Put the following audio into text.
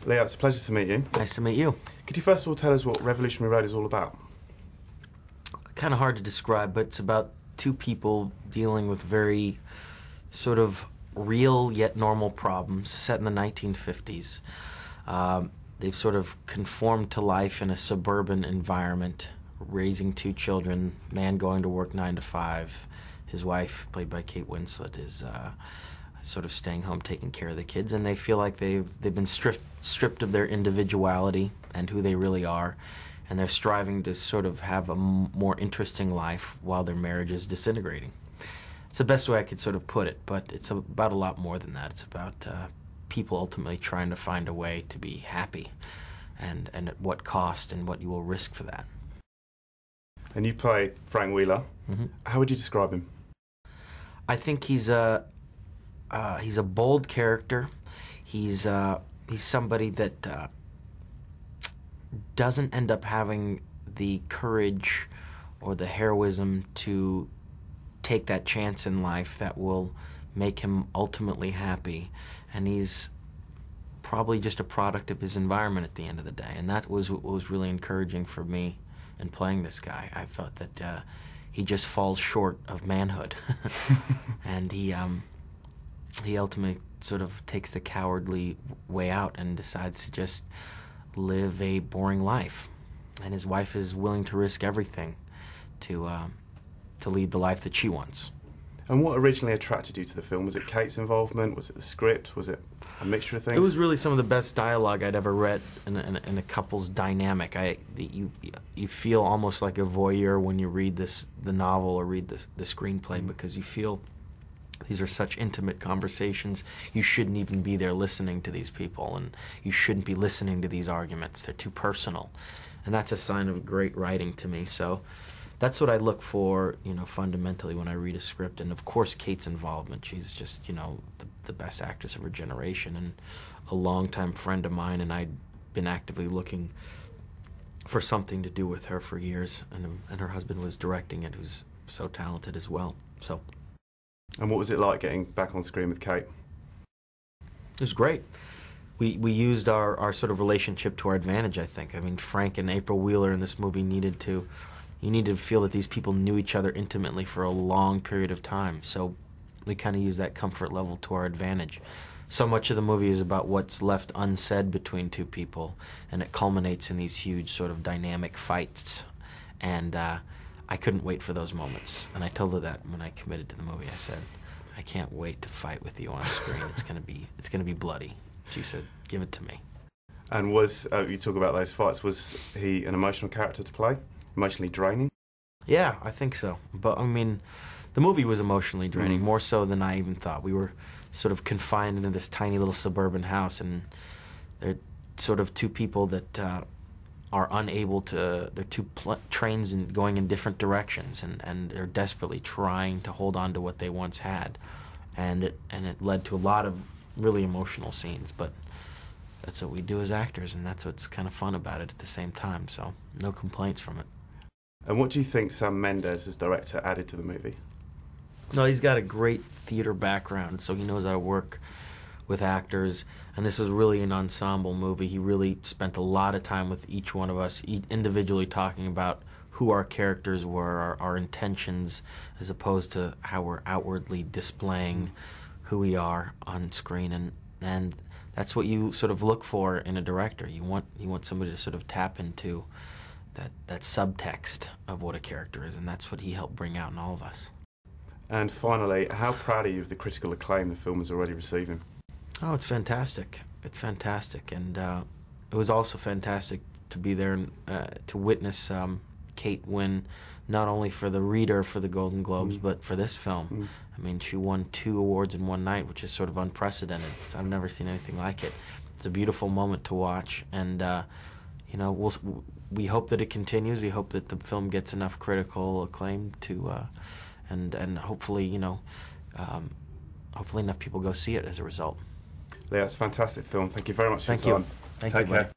Leo, it's a pleasure to meet you. Nice to meet you. Could you first of all tell us what Revolutionary Road is all about? Kind of hard to describe, but it's about two people dealing with very sort of real yet normal problems set in the 1950s. They've sort of conformed to life in a suburban environment, raising two children, man going to work 9 to 5. His wife, played by Kate Winslet, is sort of staying home taking care of the kids, and they feel like they've been stripped of their individuality and who they really are, and they're striving to sort of have a more interesting life while their marriage is disintegrating. It's the best way I could sort of put it, but it's about a lot more than that. It's about people ultimately trying to find a way to be happy, and at what cost and what you will risk for that. And you play Frank Wheeler. Mm-hmm. How would you describe him? I think he's a bold character. He's somebody that doesn't end up having the courage or the heroism to take that chance in life that will make him ultimately happy. And he's probably just a product of his environment at the end of the day. And that was what was really encouraging for me in playing this guy. I felt that he just falls short of manhood. And he ultimately sort of takes the cowardly way out and decides to just live a boring life. And his wife is willing to risk everything to lead the life that she wants. And what originally attracted you to the film? Was it Kate's involvement? Was it the script? Was it a mixture of things? It was really some of the best dialogue I'd ever read in a couple's dynamic. You feel almost like a voyeur when you read the novel or read the screenplay, because you feel these are such intimate conversations. You shouldn't even be there listening to these people, and you shouldn't be listening to these arguments. They're too personal. And that's a sign of great writing to me. So that's what I look for, fundamentally when I read a script. And of course, Kate's involvement. She's just, the best actress of her generation and a longtime friend of mine. And I'd been actively looking for something to do with her for years. And her husband was directing it, who's so talented as well. So. And what was it like getting back on screen with Kate? It was great. We used our sort of relationship to our advantage, I think. I mean, Frank and April Wheeler in this movie needed to feel that these people knew each other intimately for a long period of time. So we kind of used that comfort level to our advantage. So much of the movie is about what's left unsaid between two people, and it culminates in these huge sort of dynamic fights. And I couldn't wait for those moments. And I told her that when I committed to the movie. I said, I can't wait to fight with you on screen. It's gonna be bloody. She said, give it to me. And you talk about those fights, was he an emotional character to play? Emotionally draining? Yeah, I think so. But, I mean, the movie was emotionally draining, more so than I even thought. We were sort of confined into this tiny little suburban house, and they're sort of two people that are unable to, they're two trains going in different directions, and they're desperately trying to hold on to what they once had. And it led to a lot of really emotional scenes, but that's what we do as actors, and that's what's kind of fun about it at the same time, so no complaints from it. And what do you think Sam Mendes, as director, added to the movie? No, he's got a great theater background, so he knows how to work with actors, and this was really an ensemble movie. He really spent a lot of time with each one of us, individually talking about who our characters were, our intentions, as opposed to how we're outwardly displaying who we are on screen, and that's what you sort of look for in a director. You want somebody to sort of tap into that subtext of what a character is, and that's what he helped bring out in all of us. And finally, how proud are you of the critical acclaim the film is already receiving? Oh, it's fantastic. It's fantastic, and it was also fantastic to be there and to witness Kate win, not only for the reader for the Golden Globes, but for this film. I mean, she won 2 awards in one night, which is sort of unprecedented. I've never seen anything like it. It's a beautiful moment to watch, and we hope that it continues. We hope that the film gets enough critical acclaim to, and hopefully, hopefully enough people go see it as a result. Yeah, it's a fantastic film. Thank you very much for your time. Thank you. Take care.